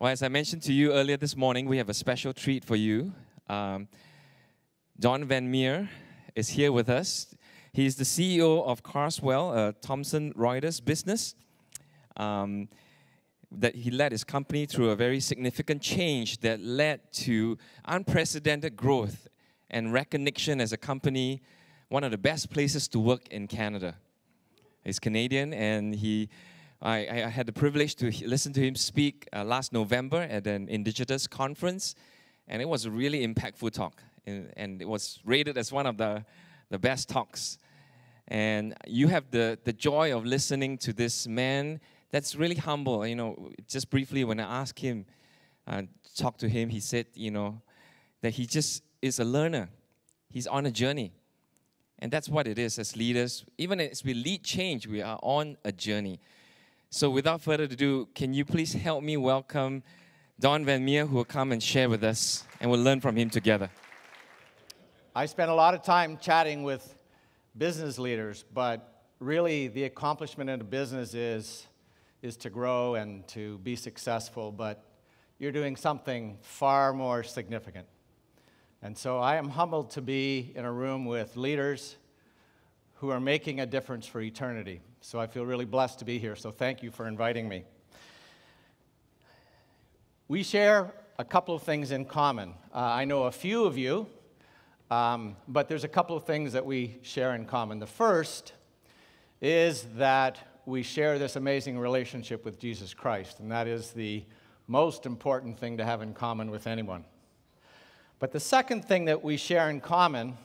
Well, as I mentioned to you earlier this morning, we have a special treat for you. John Van Meer is here with us. He's the CEO of Carswell, a Thomson Reuters business. That he led his company through a very significant change that led to unprecedented growth and recognition as a company, one of the best places to work in Canada. He's Canadian, and I had the privilege to listen to him speak last November at an Indigenous conference, and it was a really impactful talk, and it was rated as one of the best talks. And you have the joy of listening to this man that's really humble. You know, just briefly, when I asked him, talked to him, he said, that he just is a learner. He's on a journey. And that's what it is as leaders. Even as we lead change, we are on a journey. So without further ado, can you please help me welcome Don Van Meer, who will come and share with us, and we'll learn from him together. I spent a lot of time chatting with business leaders, but really the accomplishment in a business is to grow and to be successful, but you're doing something far more significant. And so I am humbled to be in a room with leaders who are making a difference for eternity. So I feel really blessed to be here, so thank you for inviting me. We share a couple of things in common. I know a few of you, but there's a couple of things that we share in common. The first is that we share this amazing relationship with Jesus Christ, and that is the most important thing to have in common with anyone. But the second thing that we share in common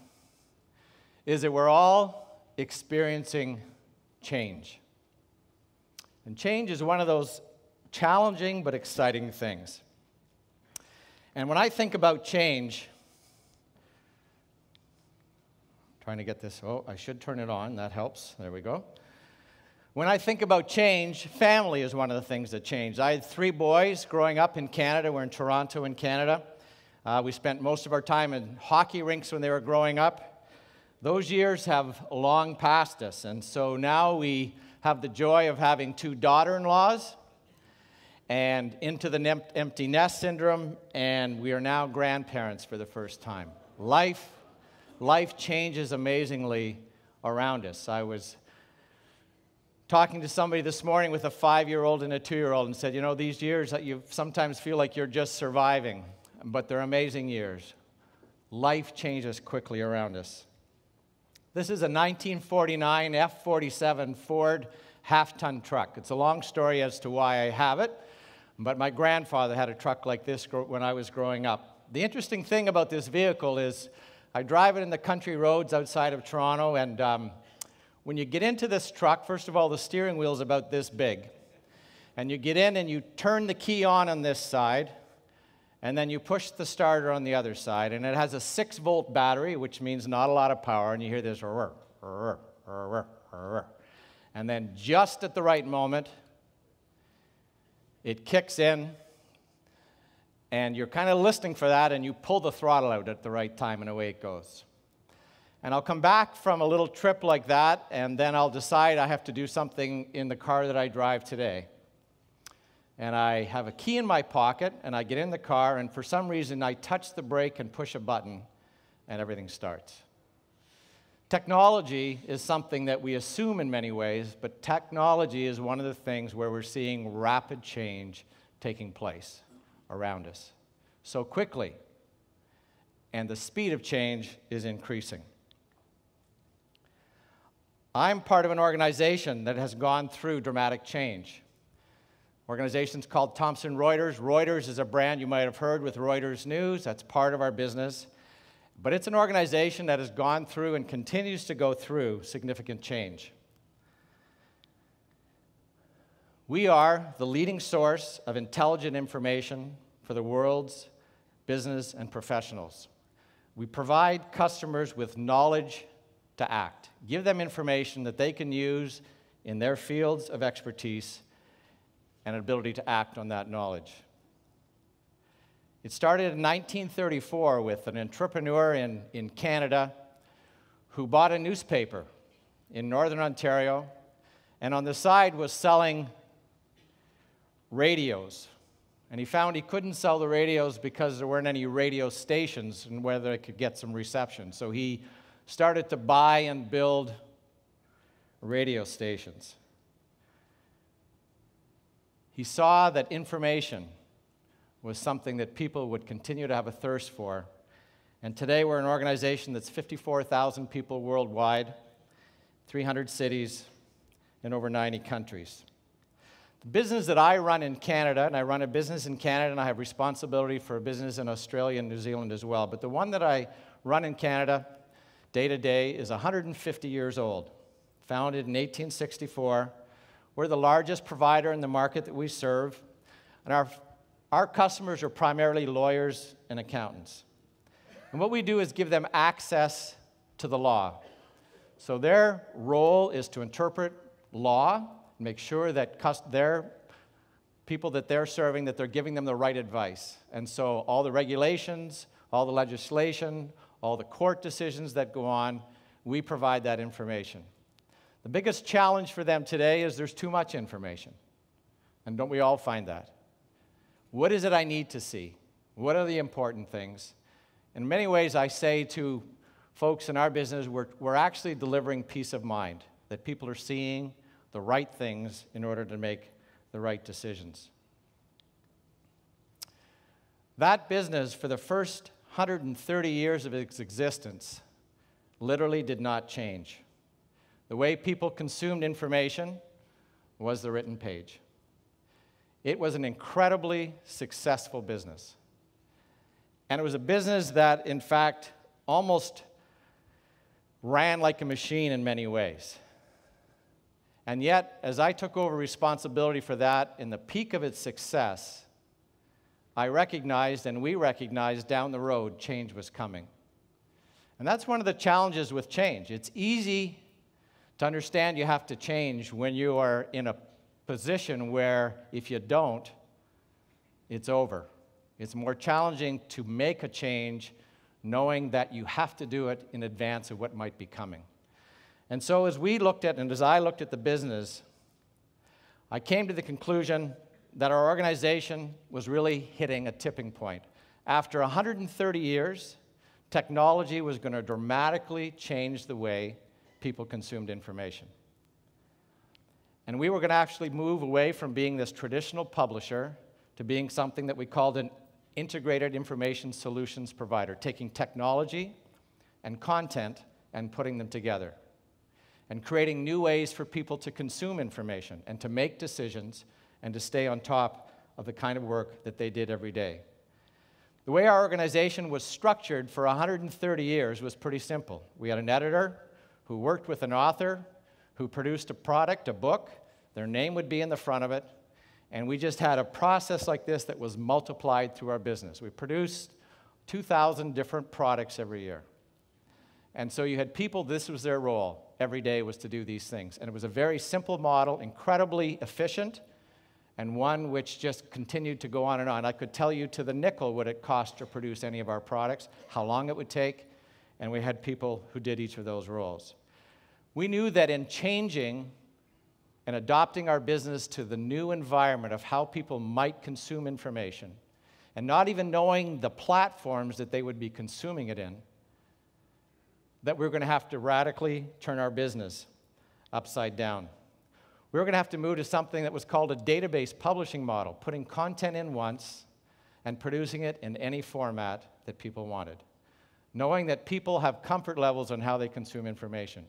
is that we're all experiencing change. And change is one of those challenging but exciting things. And when I think about change, trying to get this, I should turn it on, that helps, there we go. When I think about change, family is one of the things that changed. I had 3 boys growing up in Canada. We're in Toronto in Canada. We spent most of our time in hockey rinks when they were growing up. Those years have long passed us, and so now we have the joy of having 2 daughter-in-laws and into the empty nest syndrome, and we are now grandparents for the first time. Life changes amazingly around us. I was talking to somebody this morning with a 5-year-old and a 2-year-old and said, these years that you sometimes feel like you're just surviving, but they're amazing years. Life changes quickly around us. This is a 1949 F-47 Ford half-ton truck. It's a long story as to why I have it, but my grandfather had a truck like this when I was growing up. The interesting thing about this vehicle is I drive it in the country roads outside of Toronto, and when you get into this truck, first of all, the steering wheel is about this big. And you get in and you turn the key on this side, and then you push the starter on the other side, and it has a 6-volt battery, which means not a lot of power, and you hear this, and then just at the right moment, it kicks in, and you're kind of listening for that, and you pull the throttle out at the right time, and away it goes. And I'll come back from a little trip like that, and then I'll decide I have to do something in the car that I drive today. And I have a key in my pocket, and I get in the car, and for some reason, I touch the brake and push a button, and everything starts. Technology is something that we assume in many ways, but technology is one of the things where we're seeing rapid change taking place around us so quickly, and the speed of change is increasing. I'm part of an organization that has gone through dramatic change. Organization's called Thomson Reuters. Reuters is a brand you might have heard with Reuters News. That's part of our business. But it's an organization that has gone through and continues to go through significant change. We are the leading source of intelligent information for the world's business and professionals. We provide customers with knowledge to act. Give them information that they can use in their fields of expertise and an ability to act on that knowledge. It started in 1934 with an entrepreneur in Canada who bought a newspaper in Northern Ontario, and on the side was selling radios, And he found he couldn't sell the radios because there weren't any radio stations and whether they could get some reception. So he started to buy and build radio stations. He saw that information was something that people would continue to have a thirst for. And today we're an organization that's 54,000 people worldwide, 300 cities, in over 90 countries. The business that I run in Canada, and I run a business in Canada, and I have responsibility for a business in Australia and New Zealand as well, but the one that I run in Canada day to day is 150 years old. Founded in 1864. We're the largest provider in the market that we serve, and our customers are primarily lawyers and accountants. And what we do is give them access to the law. So their role is to interpret law, make sure that their people that they're serving, that they're giving them the right advice. And so all the regulations, all the legislation, all the court decisions that go on, we provide that information. The biggest challenge for them today is there's too much information. And don't we all find that? What is it I need to see? What are the important things? In many ways, I say to folks in our business, we're actually delivering peace of mind, that people are seeing the right things in order to make the right decisions. That business, for the first 130 years of its existence, literally did not change. The way people consumed information was the written page. It was an incredibly successful business. And it was a business that, in fact, almost ran like a machine in many ways. And yet, as I took over responsibility for that in the peak of its success, I recognized, and we recognized down the road, change was coming. And that's one of the challenges with change. It's easy to understand you have to change when you are in a position where if you don't, it's over. It's more challenging to make a change knowing that you have to do it in advance of what might be coming. And so as we looked at, and as I looked at the business, I came to the conclusion that our organization was really hitting a tipping point. After 130 years, technology was going to dramatically change the way people consumed information. And we were going to actually move away from being this traditional publisher to being something that we called an integrated information solutions provider, taking technology and content and putting them together, and creating new ways for people to consume information and to make decisions and to stay on top of the kind of work that they did every day. The way our organization was structured for 130 years was pretty simple. We had an editor who worked with an author who produced a product, a book. Their name would be in the front of it. And we just had a process like this that was multiplied through our business. We produced 2,000 different products every year. And so you had people, this was their role. Every day was to do these things. And it was a very simple model, incredibly efficient, and one which just continued to go on and on. I could tell you to the nickel what it cost to produce any of our products, how long it would take, and we had people who did each of those roles. We knew that in changing and adopting our business to the new environment of how people might consume information, and not even knowing the platforms that they would be consuming it in, that we're going to have to radically turn our business upside down. We were going to have to move to something that was called a database publishing model, putting content in once and producing it in any format that people wanted, knowing that people have comfort levels on how they consume information.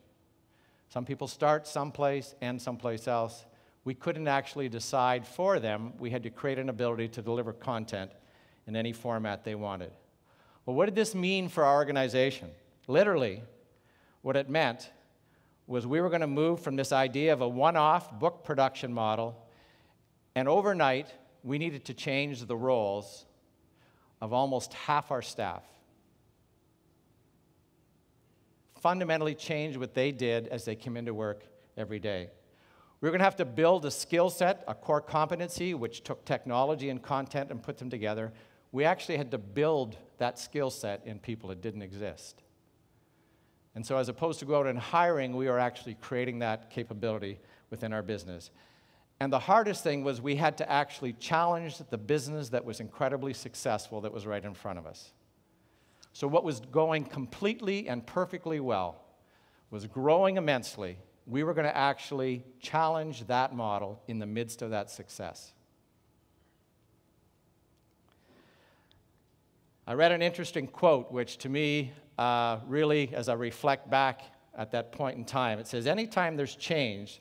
Some people start someplace, end someplace else. We couldn't actually decide for them. We had to create an ability to deliver content in any format they wanted. Well, what did this mean for our organization? Literally, what it meant was we were going to move from this idea of a one-off book production model, and overnight, we needed to change the roles of almost half our staff. Fundamentally change what they did as they came into work every day. We were going to have to build a skill set, a core competency, which took technology and content and put them together. We actually had to build that skill set in people that didn't exist. And so as opposed to go out and hiring, we were actually creating that capability within our business. And the hardest thing was we had to actually challenge the business that was incredibly successful that was right in front of us. So what was going completely and perfectly well was growing immensely. We were going to actually challenge that model in the midst of that success. I read an interesting quote, which to me, really, as I reflect back at that point in time, it says, anytime there's change,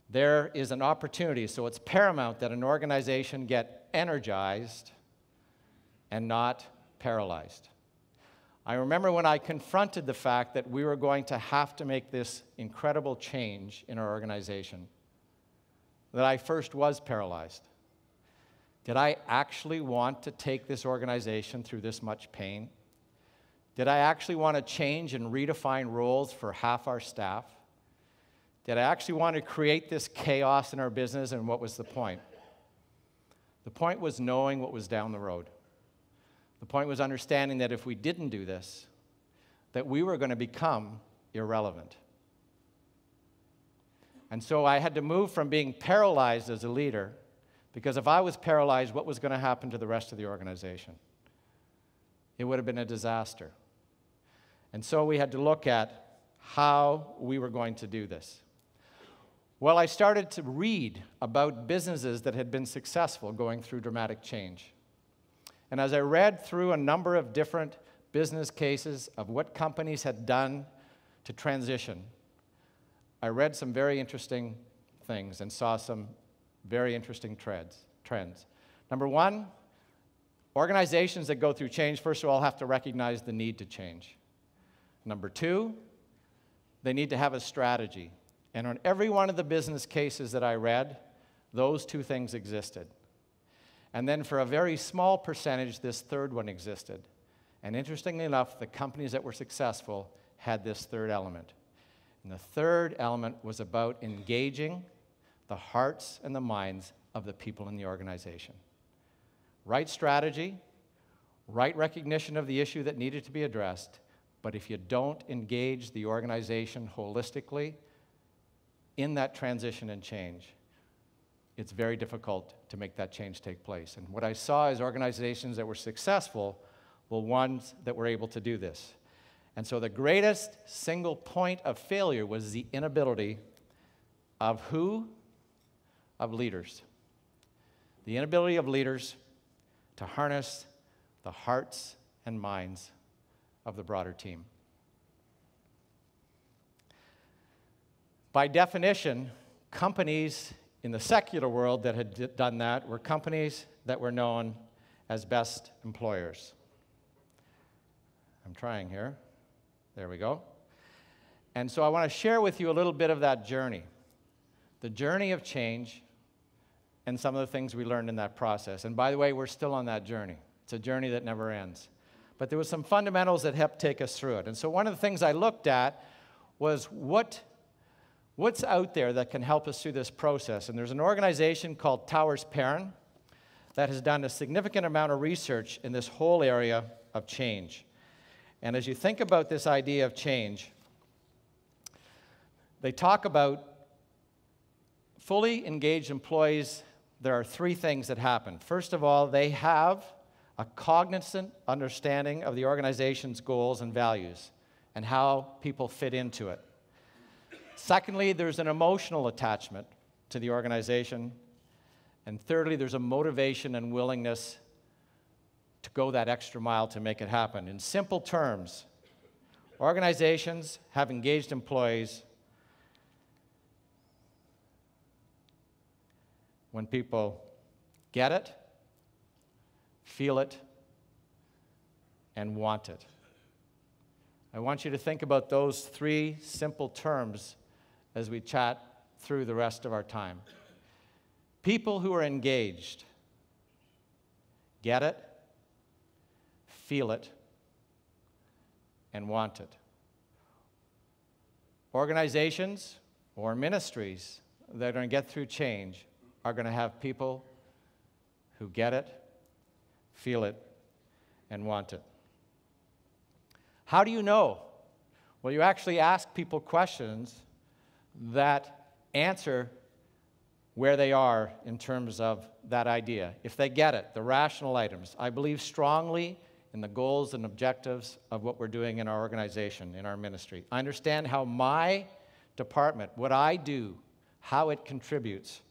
there is an opportunity. So it's paramount that an organization get energized and not paralyzed. I remember when I confronted the fact that we were going to have to make this incredible change in our organization, that I first was paralyzed. Did I actually want to take this organization through this much pain? Did I actually want to change and redefine roles for half our staff? Did I actually want to create this chaos in our business, and what was the point? The point was knowing what was down the road. The point was understanding that if we didn't do this, that we were going to become irrelevant. And so I had to move from being paralyzed as a leader, because if I was paralyzed, what was going to happen to the rest of the organization? It would have been a disaster. And so we had to look at how we were going to do this. Well, I started to read about businesses that had been successful going through dramatic change. And as I read through a number of different business cases of what companies had done to transition, I read some very interesting things and saw some very interesting trends. Number one, organizations that go through change, first of all, have to recognize the need to change. Number two, they need to have a strategy. And on every one of the business cases that I read, those two things existed. And then for a very small percentage, this third one existed. And interestingly enough, the companies that were successful had this third element. And the third element was about engaging the hearts and the minds of the people in the organization. Right strategy, right recognition of the issue that needed to be addressed, but if you don't engage the organization holistically in that transition and change, it's very difficult to make that change take place. And what I saw is organizations that were successful were ones that were able to do this. And so the greatest single point of failure was the inability of who? Of leaders. The inability of leaders to harness the hearts and minds of the broader team. By definition, companies in the secular world that had done that were companies that were known as best employers. I'm trying here. There we go. And so I want to share with you a little bit of that journey, the journey of change, and some of the things we learned in that process. And by the way, we're still on that journey. It's a journey that never ends. But there were some fundamentals that helped take us through it. And so one of the things I looked at was what's out there that can help us through this process. And there's an organization called Towers Perrin that has done a significant amount of research in this whole area of change. And as you think about this idea of change, they talk about fully engaged employees. There are three things that happen. First of all, they have a cognizant understanding of the organization's goals and values and how people fit into it. Secondly, there's an emotional attachment to the organization. And thirdly, there's a motivation and willingness to go that extra mile to make it happen. In simple terms, organizations have engaged employees when people get it, feel it, and want it. I want you to think about those three simple terms as we chat through the rest of our time. People who are engaged get it, feel it, and want it. Organizations or ministries that are going to get through change are going to have people who get it, feel it, and want it. How do you know? Well, you actually ask people questions that answer where they are in terms of that idea. If they get it, the rational items, I believe strongly in the goals and objectives of what we're doing in our organization, in our ministry. I understand how my department, what I do, how it contributes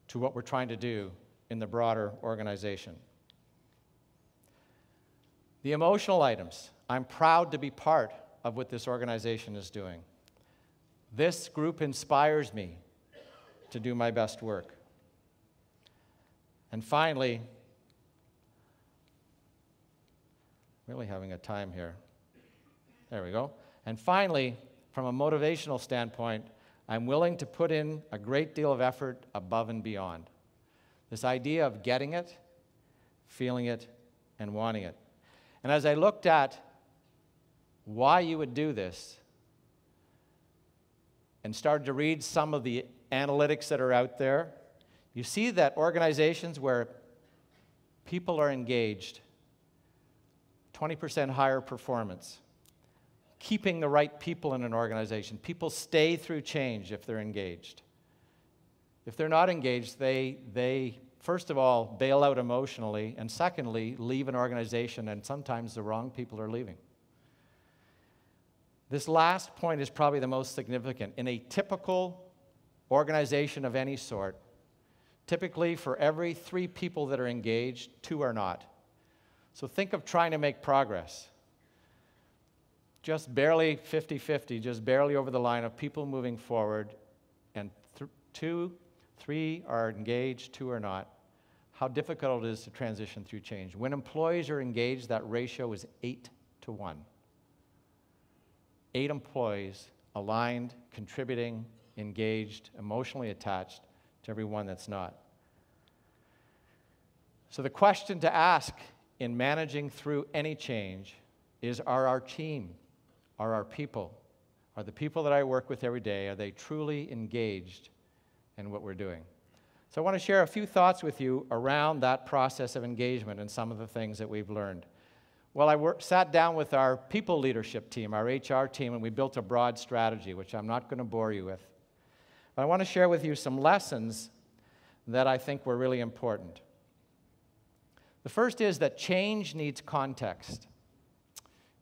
to what we're trying to do in the broader organization. The emotional items, I'm proud to be part of what this organization is doing. This group inspires me to do my best work. And finally, really having a time here. There we go. And finally, from a motivational standpoint, I'm willing to put in a great deal of effort above and beyond. This idea of getting it, feeling it, and wanting it. And as I looked at why you would do this and started to read some of the analytics that are out there, you see that organizations where people are engaged, 20% higher performance. Keeping the right people in an organization. People stay through change if they're engaged. If they're not engaged, they first of all, bail out emotionally, and secondly, leave an organization, and sometimes the wrong people are leaving. This last point is probably the most significant. In a typical organization of any sort, typically for every 3 people that are engaged, 2 are not. So think of trying to make progress. Just barely 50-50, just barely over the line of people moving forward, and 3 are engaged, 2 are not. How difficult it is to transition through change. When employees are engaged, that ratio is 8 to 1. 8 employees aligned, contributing, engaged, emotionally attached to everyone that's not. So the question to ask in managing through any change is, are our team, are our people, are the people that I work with every day, are they truly engaged in what we're doing? So I want to share a few thoughts with you around that process of engagement and some of the things that we've learned. Well, I sat down with our people leadership team, our HR team, and we built a broad strategy, which I'm not going to bore you with. But I want to share with you some lessons that I think were really important. The first is that change needs context.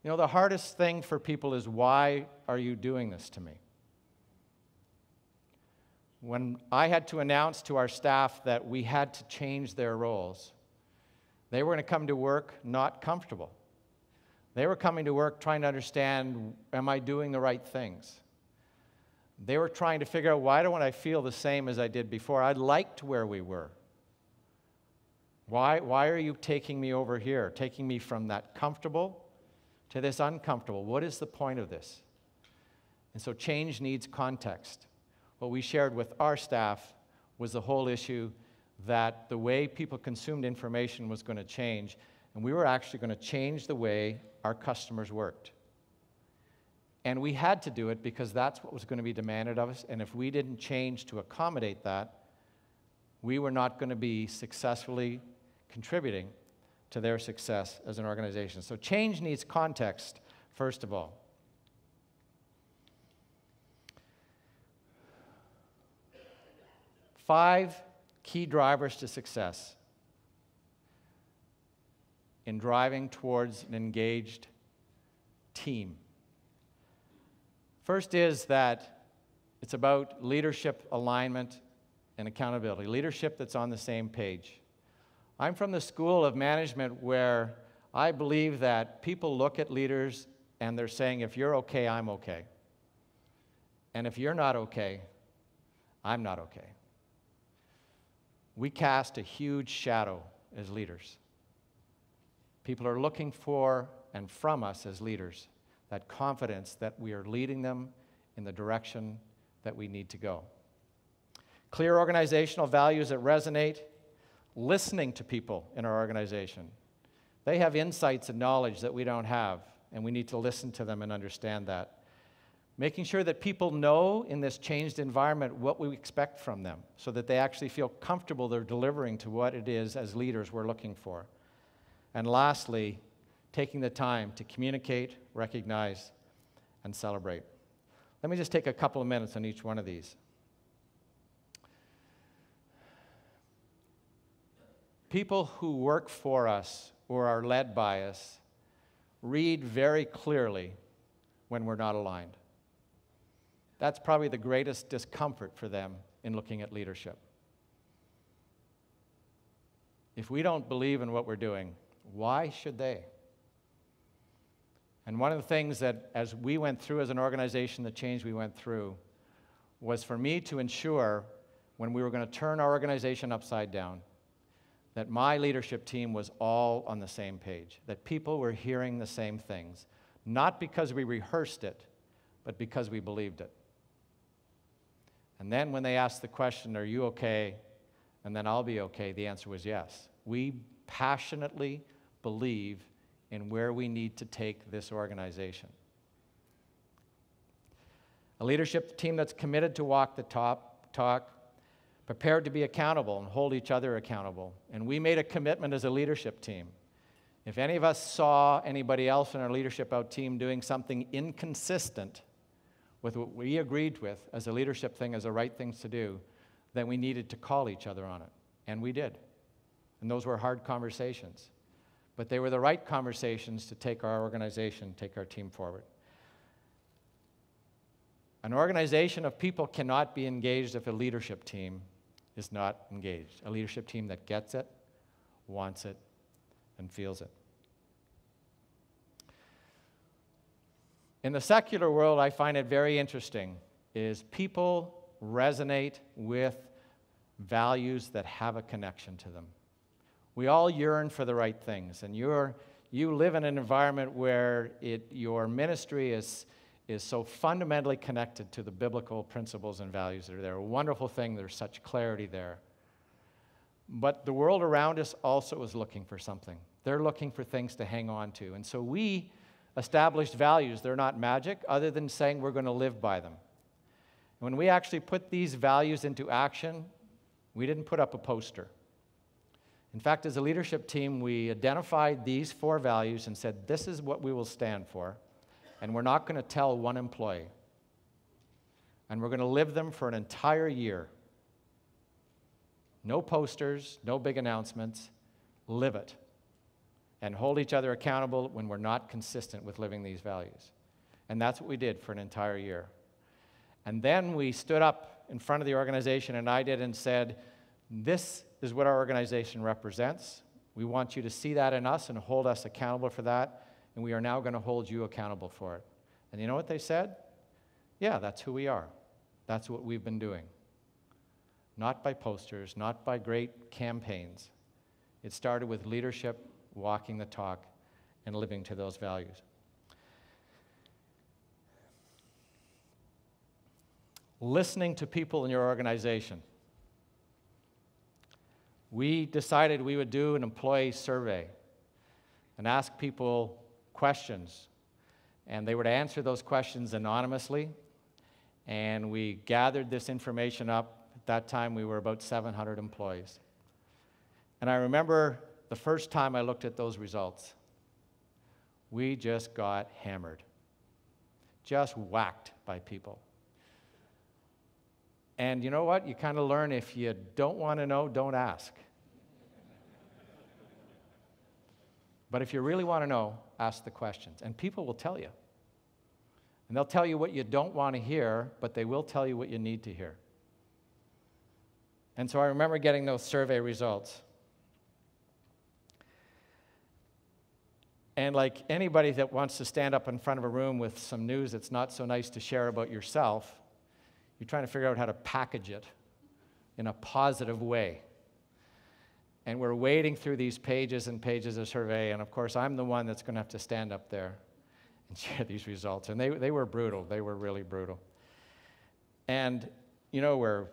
You know, the hardest thing for people is, why are you doing this to me? When I had to announce to our staff that we had to change their roles, they were going to come to work not comfortable. They were coming to work trying to understand, am I doing the right things? They were trying to figure out, why don't I feel the same as I did before? I liked where we were. Why are you taking me over here, taking me from that comfortable to this uncomfortable? What is the point of this? And so change needs context. What we shared with our staff was the whole issue that the way people consumed information was going to change, and we were actually going to change the way our customers worked. And we had to do it because that's what was going to be demanded of us, and if we didn't change to accommodate that, we were not going to be successfully contributing to their success as an organization. So change needs context, first of all. Five key drivers to success in driving towards an engaged team. First is that it's about leadership alignment and accountability, leadership that's on the same page. I'm from the school of management where I believe that people look at leaders and they're saying, if you're okay, I'm okay. And if you're not okay, I'm not okay. We cast a huge shadow as leaders. People are looking for, and from us as leaders, that confidence that we are leading them in the direction that we need to go. Clear organizational values that resonate, listening to people in our organization. They have insights and knowledge that we don't have, and we need to listen to them and understand that. Making sure that people know in this changed environment what we expect from them so that they actually feel comfortable they're delivering to what it is as leaders we're looking for. And lastly, taking the time to communicate, recognize, and celebrate. Let me just take a couple of minutes on each one of these. People who work for us or are led by us read very clearly when we're not aligned. That's probably the greatest discomfort for them in looking at leadership. If we don't believe in what we're doing, why should they? And one of the things that, as we went through as an organization, the change we went through, was for me to ensure, when we were going to turn our organization upside down, that my leadership team was all on the same page, that people were hearing the same things, not because we rehearsed it, but because we believed it. And then when they asked the question, "Are you okay?" and then "I'll be okay," the answer was yes. We passionately believe in where we need to take this organization. A leadership team that's committed to walk the talk, prepared to be accountable and hold each other accountable. And we made a commitment as a leadership team. If any of us saw anybody else in our leadership team doing something inconsistent with what we agreed with as a leadership thing, as the right things to do, then we needed to call each other on it. And we did. And those were hard conversations. But they were the right conversations to take our organization, take our team forward. An organization of people cannot be engaged if a leadership team is not engaged. A leadership team that gets it, wants it, and feels it. In the secular world, I find it very interesting, is people resonate with values that have a connection to them. We all yearn for the right things, and you live in an environment where your ministry is so fundamentally connected to the biblical principles and values that are there. A wonderful thing, there's such clarity there. But the world around us also is looking for something. They're looking for things to hang on to. And so we established values. They're not magic, other than saying we're going to live by them. And when we actually put these values into action, we didn't put up a poster. In fact, as a leadership team, we identified these 4 values and said, this is what we will stand for. And we're not going to tell one employee. And we're going to live them for an entire year. No posters, no big announcements. Live it. And hold each other accountable when we're not consistent with living these values. And that's what we did for an entire year. And then we stood up in front of the organization, and I did, and said, this is what our organization represents. We want you to see that in us and hold us accountable for that. And we are now going to hold you accountable for it. And you know what they said? Yeah, that's who we are. That's what we've been doing. Not by posters, not by great campaigns. It started with leadership, walking the talk, and living to those values. Listening to people in your organization. We decided we would do an employee survey and ask people questions, and they were to answer those questions anonymously, and we gathered this information up. At that time, we were about 700 employees. And I remember the first time I looked at those results, we just got hammered, just whacked by people. And you know what? You kind of learn, if you don't want to know, don't ask. But if you really want to know, ask the questions. And people will tell you. And they'll tell you what you don't want to hear, but they will tell you what you need to hear. And so I remember getting those survey results. And like anybody that wants to stand up in front of a room with some news that's not so nice to share about yourself, you're trying to figure out how to package it in a positive way. And we're wading through these pages and pages of survey, and of course, I'm the one that's going to have to stand up there and share these results. And they were brutal. They were really brutal. And, you know, we're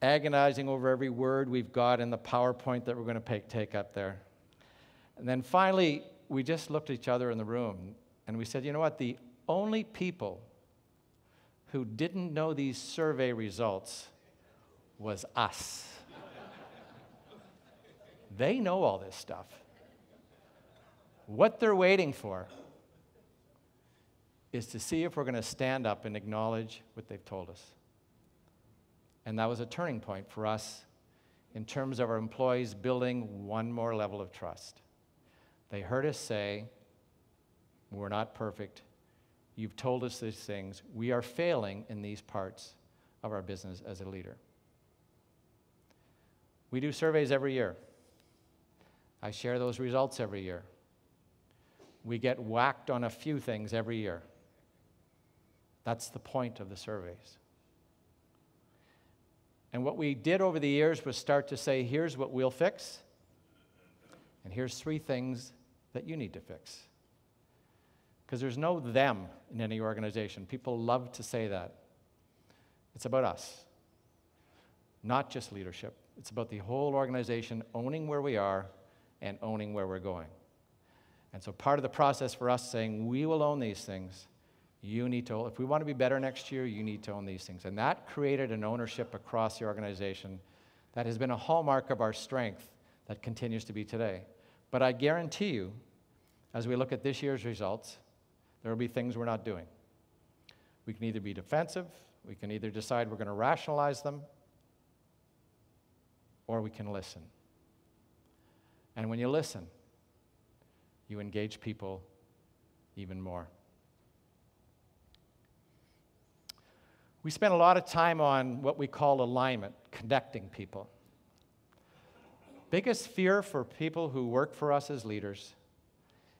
agonizing over every word we've got in the PowerPoint that we're going to take up there. And then finally, we just looked at each other in the room, and we said, you know what? The only people who didn't know these survey results was us. They know all this stuff. What they're waiting for is to see if we're going to stand up and acknowledge what they've told us. And that was a turning point for us in terms of our employees building one more level of trust. They heard us say, we're not perfect. You've told us these things. We are failing in these parts of our business as a leader. We do surveys every year. I share those results every year. We get whacked on a few things every year. That's the point of the surveys. And what we did over the years was start to say, here's what we'll fix, and here's 3 things that you need to fix. Because there's no them in any organization. People love to say that. It's about us, not just leadership. It's about the whole organization owning where we are and owning where we're going. And so part of the process for us saying, we will own these things. You need to, if we want to be better next year, you need to own these things. And that created an ownership across the organization that has been a hallmark of our strength that continues to be today. But I guarantee you, as we look at this year's results, there will be things we're not doing. We can either be defensive, we can either decide we're going to rationalize them, or we can listen. And when you listen, you engage people even more. We spend a lot of time on what we call alignment, connecting people. Biggest fear for people who work for us as leaders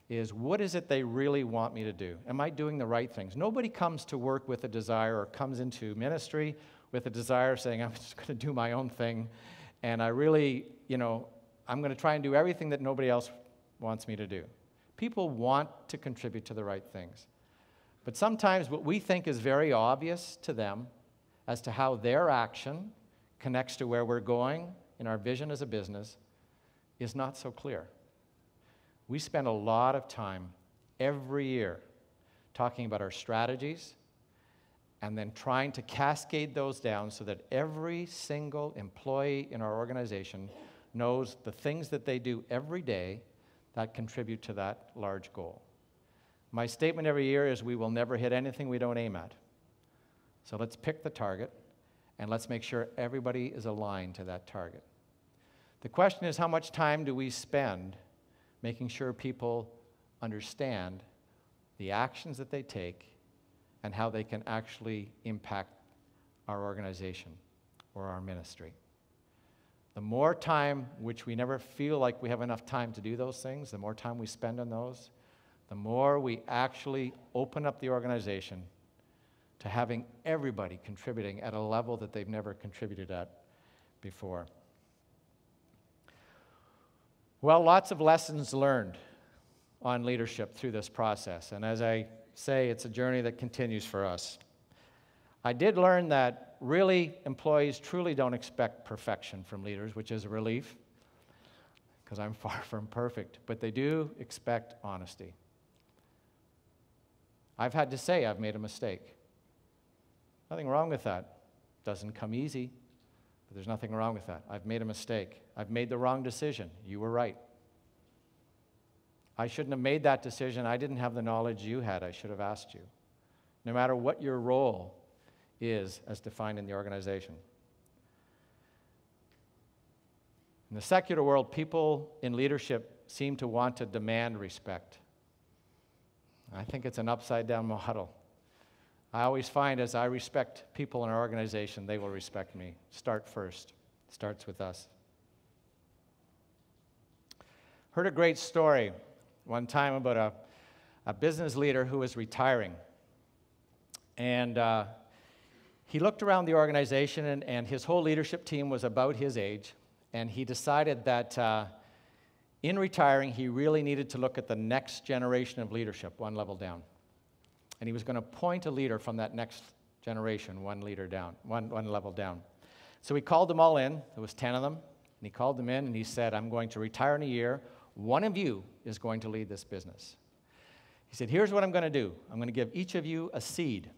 is, what is it they really want me to do? Am I doing the right things? Nobody comes to work with a desire or comes into ministry with a desire saying, I'm just going to do my own thing, and I really, I'm going to try and do everything that nobody else wants me to do. People want to contribute to the right things. But sometimes what we think is very obvious to them as to how their action connects to where we're going in our vision as a business is not so clear. We spend a lot of time every year talking about our strategies and then trying to cascade those down so that every single employee in our organization knows the things that they do every day that contribute to that large goal. My statement every year is, we will never hit anything we don't aim at. So let's pick the target, and let's make sure everybody is aligned to that target. The question is, how much time do we spend making sure people understand the actions that they take and how they can actually impact our organization or our ministry? The more time, which we never feel like we have enough time to do those things, the more time we spend on those, the more we actually open up the organization to having everybody contributing at a level that they've never contributed at before. Well, lots of lessons learned on leadership through this process. And as I say, it's a journey that continues for us. I did learn that really employees truly don't expect perfection from leaders, which is a relief, because I'm far from perfect. But they do expect honesty. I've had to say I've made a mistake. Nothing wrong with that. Doesn't come easy, but there's nothing wrong with that. I've made a mistake. I've made the wrong decision. You were right. I shouldn't have made that decision. I didn't have the knowledge you had. I should have asked you. No matter what your role is as defined in the organization. In the secular world, people in leadership seem to want to demand respect. I think it's an upside-down model. I always find as I respect people in our organization, they will respect me. Start first. Starts with us. Heard a great story one time about a business leader who was retiring. And he looked around the organization, and his whole leadership team was about his age. And he decided that in retiring, he really needed to look at the next generation of leadership, one level down. And he was going to appoint a leader from that next generation, one level down. So he called them all in. There was 10 of them. And he called them in, and he said, I'm going to retire in a year. One of you is going to lead this business. He said, here's what I'm going to do. I'm going to give each of you a seed.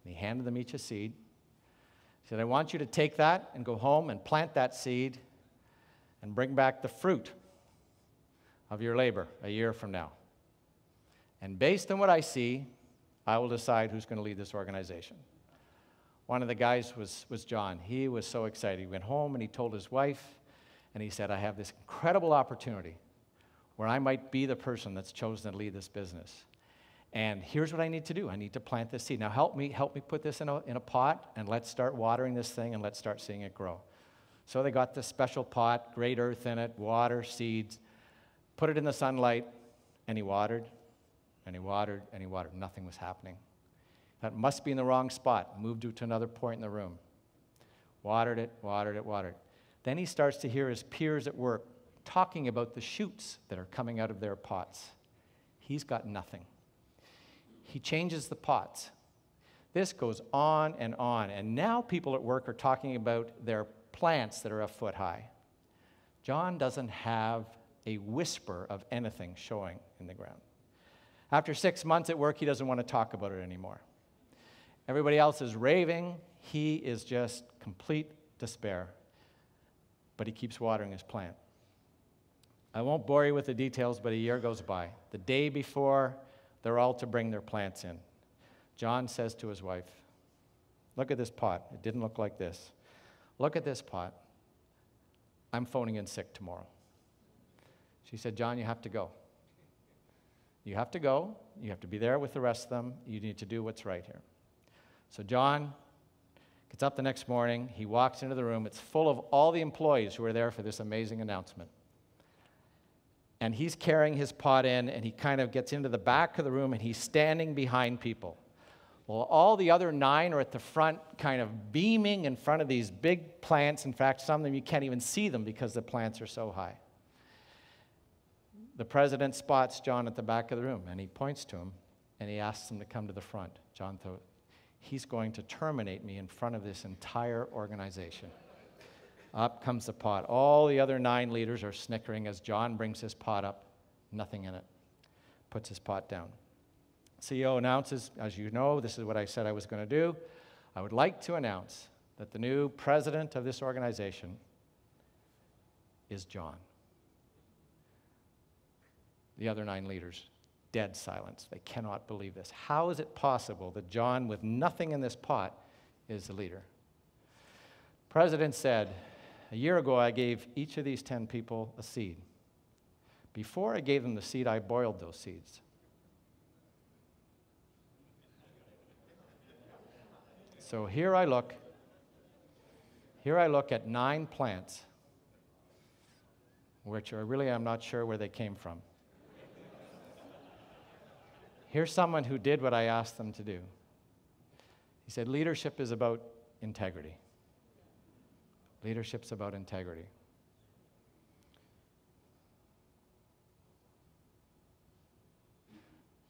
And he handed them each a seed. He said, I want you to take that and go home and plant that seed and bring back the fruit of your labor a year from now. And based on what I see, I will decide who's going to lead this organization. One of the guys was John. He was so excited. He went home and he told his wife, and he said, I have this incredible opportunity where I might be the person that's chosen to lead this business. And here's what I need to do. I need to plant this seed. Now help me put this in a pot, and let's start watering this thing, and let's start seeing it grow. So they got this special pot, great earth in it, water, seeds, put it in the sunlight, and he watered, and he watered, and he watered. Nothing was happening. That must be in the wrong spot. Moved it to another point in the room. Watered it, watered it, watered. Then he starts to hear his peers at work talking about the shoots that are coming out of their pots. He's got nothing. He changes the pots. This goes on, and now people at work are talking about their plants that are a foot high. John doesn't have a whisper of anything showing in the ground. After 6 months at work, he doesn't want to talk about it anymore. Everybody else is raving. He is just complete despair. But he keeps watering his plant. I won't bore you with the details, but a year goes by. The day before they're all to bring their plants in, John says to his wife, look at this pot. It didn't look like this. Look at this pot. I'm phoning in sick tomorrow. She said, John, you have to go. You have to go. You have to be there with the rest of them. You need to do what's right here. So John gets up the next morning. He walks into the room. It's full of all the employees who are there for this amazing announcement. And he's carrying his pot in, and he kind of gets into the back of the room, and he's standing behind people. Well, all the other 9 are at the front, kind of beaming in front of these big plants. In fact, some of them you can't even see them because the plants are so high. The president spots John at the back of the room, and he points to him, and he asks him to come to the front. John thought, he's going to terminate me in front of this entire organization. Up comes the pot. All the other 9 leaders are snickering as John brings his pot up. Nothing in it. Puts his pot down. CEO announces, as you know, this is what I said I was going to do. I would like to announce that the new president of this organization is John. The other 9 leaders, dead silence. They cannot believe this. How is it possible that John, with nothing in this pot, is the leader? President said, a year ago I gave each of these 10 people a seed. Before I gave them the seed, I boiled those seeds. So here I look at 9 plants, which are really, I'm not sure where they came from. Here's someone who did what I asked them to do. He said, leadership is about integrity. Leadership's about integrity.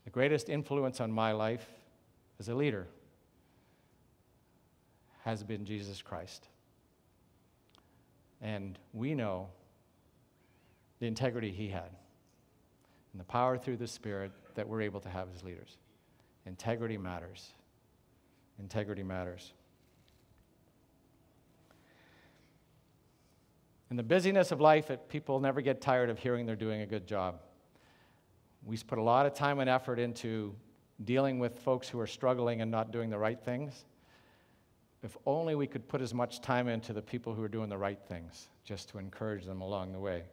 The greatest influence on my life as a leader has been Jesus Christ. And we know the integrity he had and the power through the Spirit that we're able to have as leaders. Integrity matters. Integrity matters. In the busyness of life, people never get tired of hearing they're doing a good job. We put a lot of time and effort into dealing with folks who are struggling and not doing the right things. If only we could put as much time into the people who are doing the right things, just to encourage them along the way.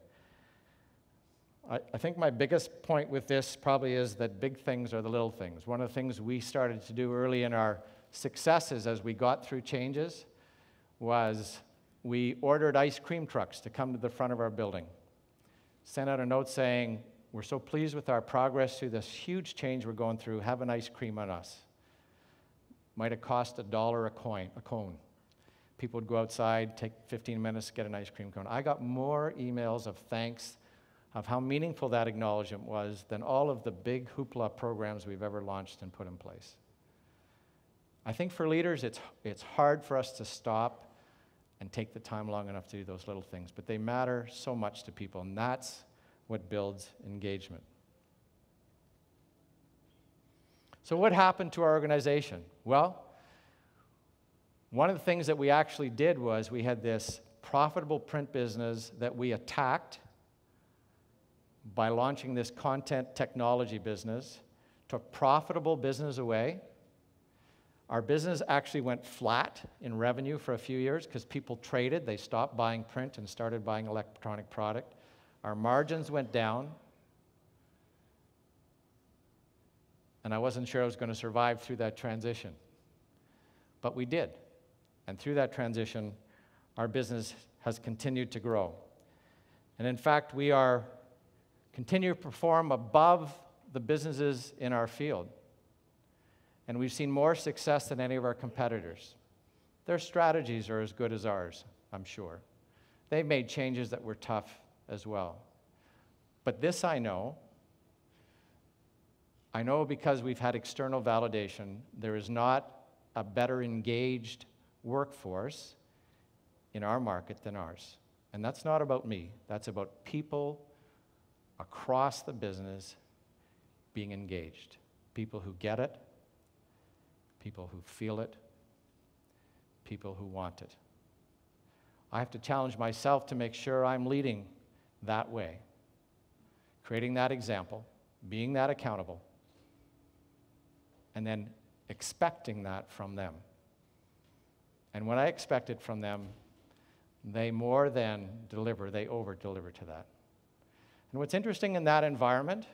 I think my biggest point with this probably is that big things are the little things. One of the things we started to do early in our successes as we got through changes was we ordered ice cream trucks to come to the front of our building. Sent out a note saying, we're so pleased with our progress through this huge change we're going through, have an ice cream on us. Might have cost $1 a cone. People would go outside, take 15 minutes to get an ice cream cone. I got more emails of thanks of how meaningful that acknowledgement was than all of the big hoopla programs we've ever launched and put in place. I think for leaders, it's hard for us to stop and take the time long enough to do those little things, but they matter so much to people, and that's what builds engagement. So what happened to our organization? Well, one of the things that we actually did was we had this profitable print business that we attacked by launching this content technology business, took profitable business away, Our business actually went flat in revenue for a few years because people traded. They stopped buying print and started buying electronic product. Our margins went down. And I wasn't sure I was going to survive through that transition. But we did. And through that transition, our business has continued to grow. And in fact, we are continue to perform above the businesses in our field. And we've seen more success than any of our competitors. Their strategies are as good as ours, I'm sure. They've made changes that were tough as well. But this I know because we've had external validation, there is not a better engaged workforce in our market than ours. And that's not about me. That's about people across the business being engaged. People who get it, people who feel it, people who want it. I have to challenge myself to make sure I'm leading that way, creating that example, being that accountable, and then expecting that from them. And when I expect it from them, they more than deliver, they over-deliver to that. And what's interesting in that environment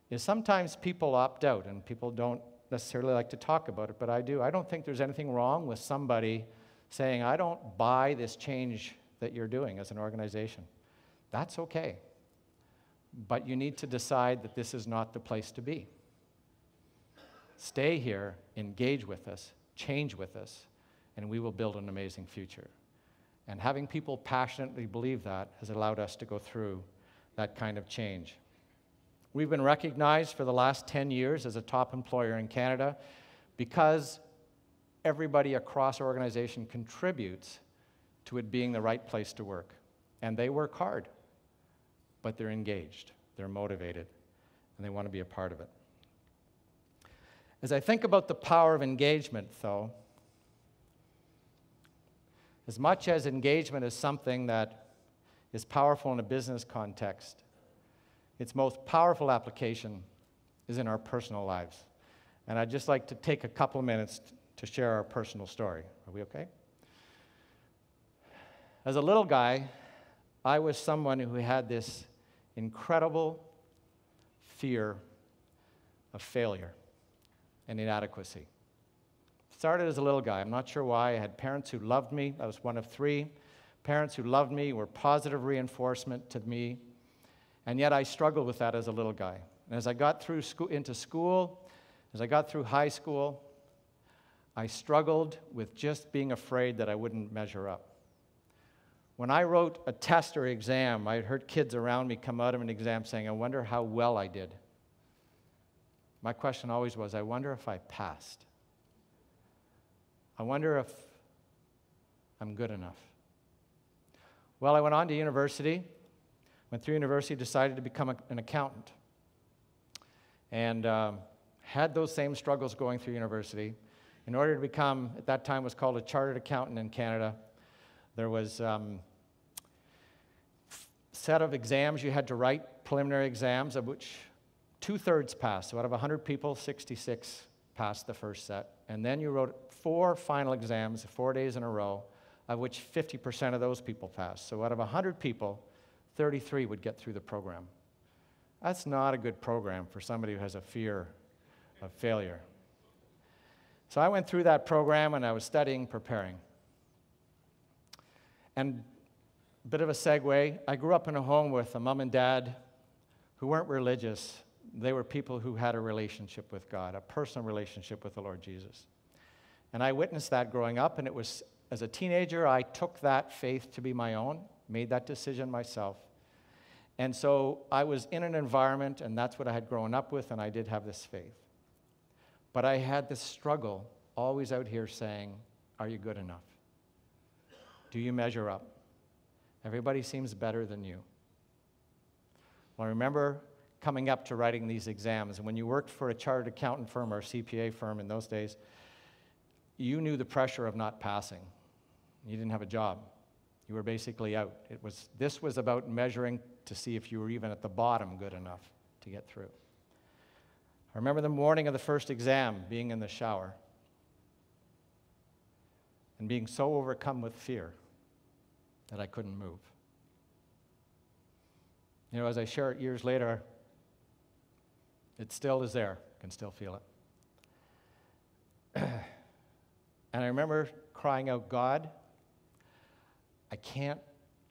is sometimes people opt out, and people don't necessarily like to talk about it, but I do. I don't think there's anything wrong with somebody saying, I don't buy this change that you're doing as an organization. That's okay. But you need to decide that this is not the place to be. Stay here, engage with us, change with us, and we will build an amazing future. And having people passionately believe that has allowed us to go through that kind of change. We've been recognized for the last 10 years as a top employer in Canada because everybody across our organization contributes to it being the right place to work. And they work hard, but they're engaged, they're motivated, and they want to be a part of it. As I think about the power of engagement, though, as much as engagement is something that is powerful in a business context, its most powerful application is in our personal lives. And I'd just like to take a couple of minutes to share our personal story. Are we okay? As a little guy, I was someone who had this incredible fear of failure and inadequacy. Started as a little guy. I'm not sure why. I had parents who loved me. I was one of 3. Parents who loved me, were positive reinforcement to me. And yet I struggled with that as a little guy. And as I got through into school, as I got through high school, I struggled with just being afraid that I wouldn't measure up. When I wrote a test or exam, I heard kids around me come out of an exam saying, I wonder how well I did. My question always was, I wonder if I passed. I wonder if I'm good enough. Well, I went on to university, went through university, decided to become an accountant, and had those same struggles going through university. In order to become, at that time was called a chartered accountant in Canada, there was a set of exams you had to write, preliminary exams, of which 2/3 passed. So out of 100 people, 66 passed the first set. And then you wrote 4 final exams, 4 days in a row, of which 50% of those people passed. So out of 100 people, 33 would get through the program. That's not a good program for somebody who has a fear of failure. So I went through that program, and I was studying, preparing. And a bit of a segue, I grew up in a home with a mom and dad who weren't religious. They were people who had a relationship with God, a personal relationship with the Lord Jesus. And I witnessed that growing up, and it was, as a teenager, I took that faith to be my own, made that decision myself. And so I was in an environment, and that's what I had grown up with, and I did have this faith. But I had this struggle, always out here saying, are you good enough? Do you measure up? Everybody seems better than you. Well, I remember coming up to writing these exams, and when you worked for a chartered accountant firm or a CPA firm in those days, you knew the pressure of not passing. You didn't have a job. You were basically out. This was about measuring to see if you were even at the bottom good enough to get through. I remember the morning of the first exam, being in the shower, and being so overcome with fear that I couldn't move. You know, as I share it years later, it still is there. I can still feel it. And I remember crying out, God, I can't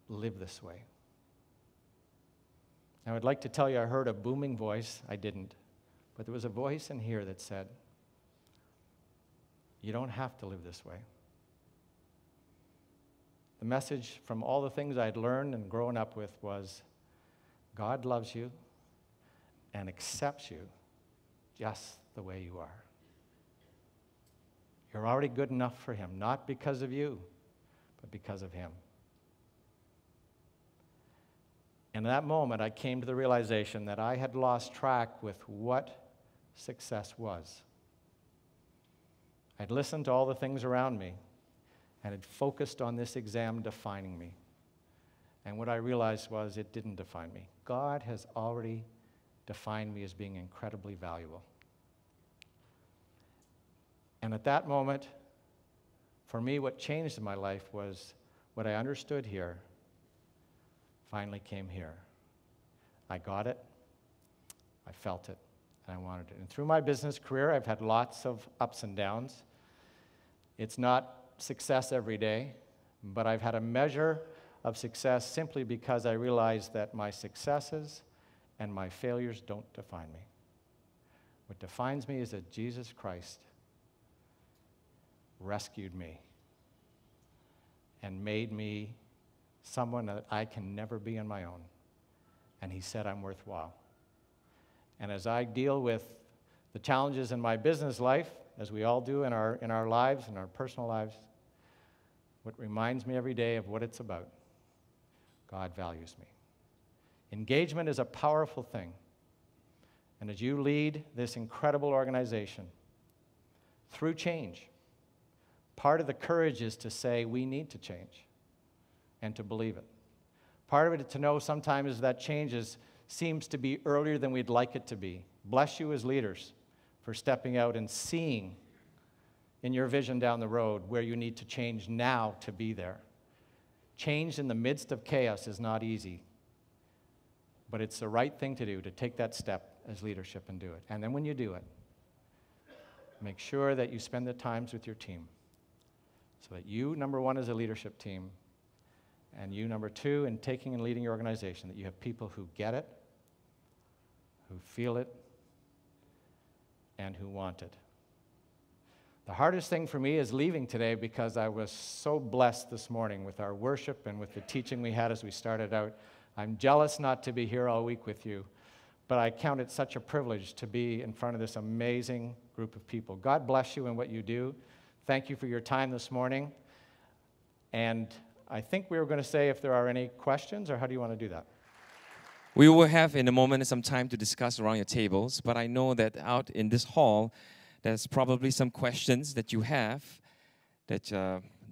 live this way. Now, I'd like to tell you I heard a booming voice. I didn't. But there was a voice in here that said, you don't have to live this way. The message from all the things I'd learned and grown up with was, God loves you and accepts you just the way you are. You're already good enough for him, not because of you, but because of him. And in that moment, I came to the realization that I had lost track with what success was. I'd listened to all the things around me and had focused on this exam defining me. And what I realized was it didn't define me. God has already defined me as being incredibly valuable. And at that moment, for me, what changed in my life was what I understood here finally came here. I got it, I felt it, and I wanted it. And through my business career, I've had lots of ups and downs. It's not success every day, but I've had a measure of success simply because I realized that my successes and my failures don't define me. What defines me is that Jesus Christ rescued me and made me someone that I can never be on my own. And he said I'm worthwhile. And as I deal with the challenges in my business life, as we all do in our lives, in our personal lives, what reminds me every day of what it's about, God values me. Engagement is a powerful thing. And as you lead this incredible organization through change, part of the courage is to say we need to change and to believe it. Part of it is to know sometimes that change seems to be earlier than we'd like it to be. Bless you as leaders for stepping out and seeing in your vision down the road where you need to change now to be there. Change in the midst of chaos is not easy, but it's the right thing to do, to take that step as leadership and do it. And then when you do it, make sure that you spend the times with your team so that you, number one, as a leadership team, and you, number two, in taking and leading your organization, that you have people who get it, who feel it, and who want it. The hardest thing for me is leaving today because I was so blessed this morning with our worship and with the teaching we had as we started out. I'm jealous not to be here all week with you, but I count it such a privilege to be in front of this amazing group of people. God bless you in what you do. Thank you for your time this morning. And I think we were going to say if there are any questions, or how do you want to do that? We will have in a moment some time to discuss around your tables, but I know that out in this hall, there's probably some questions that you have that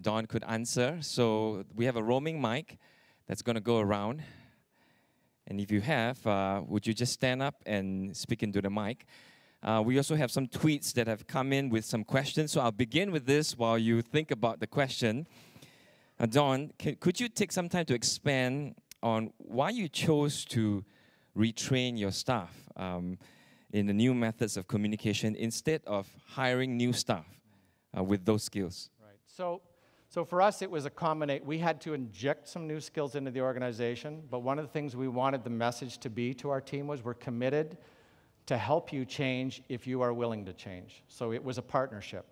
Don could answer. So we have a roaming mic that's going to go around. And if you have, would you just stand up and speak into the mic? We also have some tweets that have come in with some questions. So I'll begin with this while you think about the question. Don, could you take some time to expand on why you chose to retrain your staff in the new methods of communication instead of hiring new staff with those skills? Right. So for us, it was a combination. We had to inject some new skills into the organization, but one of the things we wanted the message to be to our team was we're committed to help you change if you are willing to change. So it was a partnership.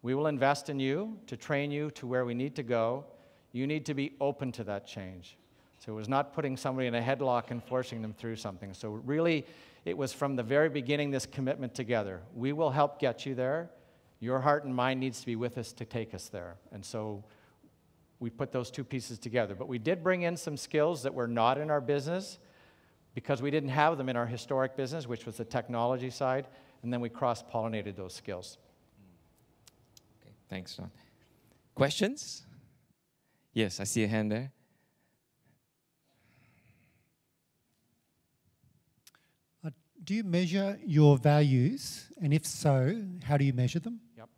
We will invest in you to train you to where we need to go. You need to be open to that change. So it was not putting somebody in a headlock and forcing them through something. So really, it was from the very beginning this commitment together. We will help get you there. Your heart and mind needs to be with us to take us there. And so we put those two pieces together. But we did bring in some skills that were not in our business because we didn't have them in our historic business, which was the technology side, and then we cross-pollinated those skills. Okay, thanks, Don. Questions? Yes, I see a hand there. Do you measure your values? And if so, how do you measure them? Yep.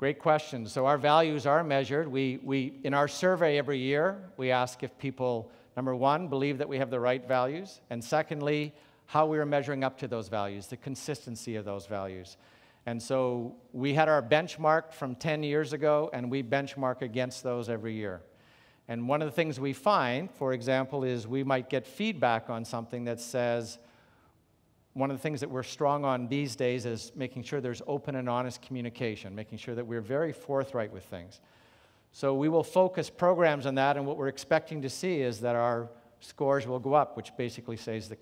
Great question. So our values are measured. We in our survey every year, we ask if people, number one, believe that we have the right values, and secondly, how we are measuring up to those values, the consistency of those values. And so we had our benchmark from 10 years ago, and we benchmark against those every year. And one of the things we find, for example, is we might get feedback on something that says, one of the things that we're strong on these days is making sure there's open and honest communication, making sure that we're very forthright with things. So we will focus programs on that, and what we're expecting to see is that our scores will go up, which basically says the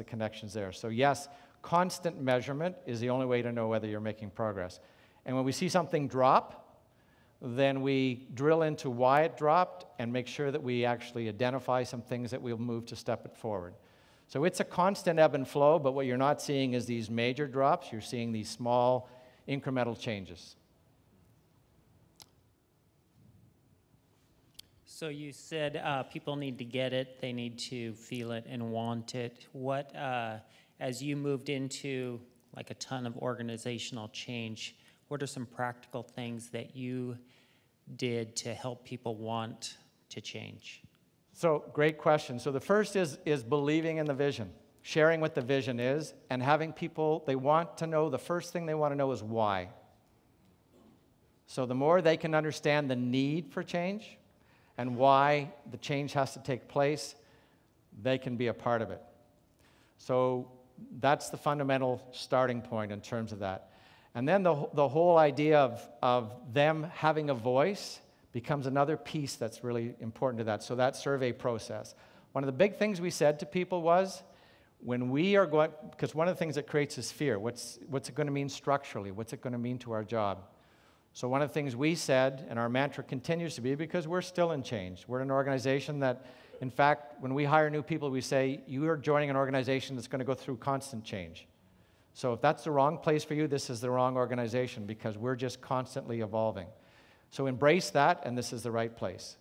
connection's there. So yes, constant measurement is the only way to know whether you're making progress. And when we see something drop, then we drill into why it dropped and make sure that we actually identify some things that we'll move to step it forward. So it's a constant ebb and flow, but what you're not seeing is these major drops. You're seeing these small incremental changes. So you said people need to get it, they need to feel it and want it. What, as you moved into like a ton of organizational change, what are some practical things that you did to help people want to change? So great question. So the first is believing in the vision, sharing what the vision is, and having people, they want to know, the first thing they want to know is why. So the more they can understand the need for change and why the change has to take place, they can be a part of it. So that's the fundamental starting point in terms of that. And then the whole idea of them having a voice becomes another piece that's really important to that. So that survey process. One of the big things we said to people was, when we are going, because one of the things that creates is fear. What's it going to mean structurally? What's it going to mean to our job? So one of the things we said, and our mantra continues to be, because we're still in change. We're an organization that, in fact, when we hire new people, we say, you are joining an organization that's going to go through constant change. So if that's the wrong place for you, this is the wrong organization, because we're just constantly evolving. So embrace that, and this is the right place.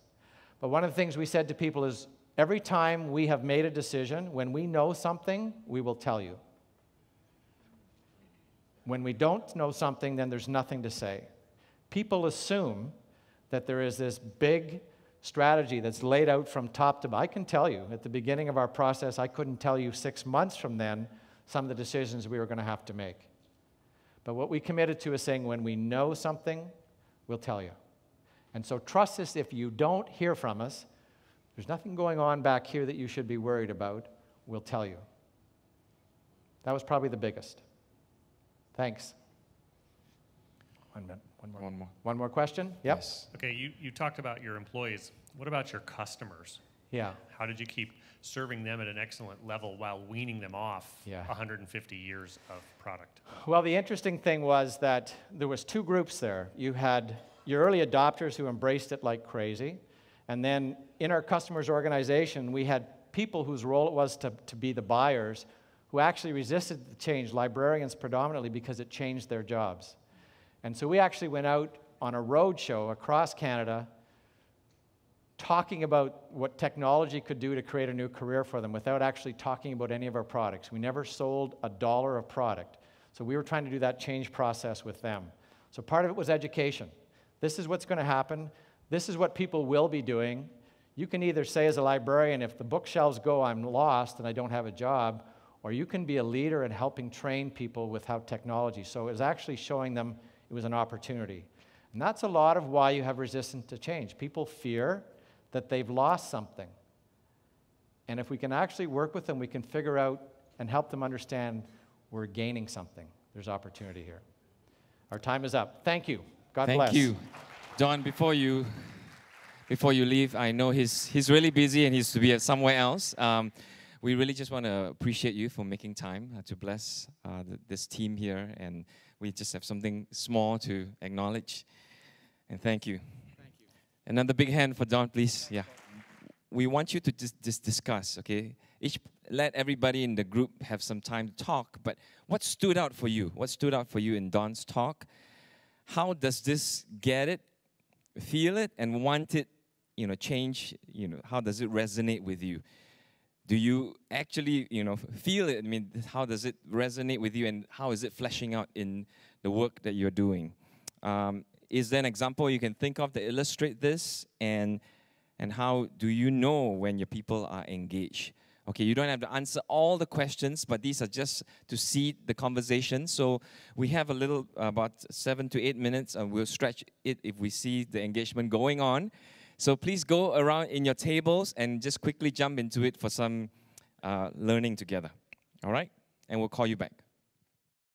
But one of the things we said to people is, every time we have made a decision, when we know something, we will tell you. When we don't know something, then there's nothing to say. People assume that there is this big strategy that's laid out from top to bottom. I can tell you, at the beginning of our process, I couldn't tell you 6 months from then some of the decisions we were going to have to make. But what we committed to is saying, when we know something, we'll tell you. And so trust us, if you don't hear from us, there's nothing going on back here that you should be worried about. We'll tell you. That was probably the biggest. Thanks. 1 minute. One more question? Yep. Yes. Okay, you talked about your employees. What about your customers? Yeah. How did you keep serving them at an excellent level while weaning them off 150 years of product? Well, the interesting thing was that there was 2 groups there. You had your early adopters who embraced it like crazy, and then in our customers organization, we had people whose role it was to be the buyers who actually resisted the change, librarians predominantly, because it changed their jobs. And so we actually went out on a road show across Canada talking about what technology could do to create a new career for them without actually talking about any of our products. We never sold $1 of product. So we were trying to do that change process with them. So part of it was education. This is what's going to happen. This is what people will be doing. You can either say as a librarian, if the bookshelves go, I'm lost and I don't have a job, or you can be a leader in helping train people with how technology. So it was actually showing them it was an opportunity. And that's a lot of why you have resistance to change. People fear that they've lost something. And if we can actually work with them, we can figure out and help them understand we're gaining something. There's opportunity here. Our time is up. Thank you. God bless. Thank you. Don, before you leave, I know he's really busy and he's to be somewhere else. We really just want to appreciate you for making time to bless this team here, and we just have something small to acknowledge. And thank you. Thank you. Another big hand for Don, please. Yeah. We want you to just discuss, okay? Let everybody in the group have some time to talk, but what stood out for you? What stood out for you in Don's talk? How does this get it, feel it, and want it, change, how does it resonate with you? Do you actually, feel it? I mean, how does it resonate with you, and how is it fleshing out in the work that you're doing? is there an example you can think of to illustrate this? And how do you know when your people are engaged? Okay, you don't have to answer all the questions, but these are just to seed the conversation. So we have a little, about 7 to 8 minutes, and we'll stretch it if we see the engagement going on. So please go around in your tables and just quickly jump into it for some learning together. All right? And we'll call you back.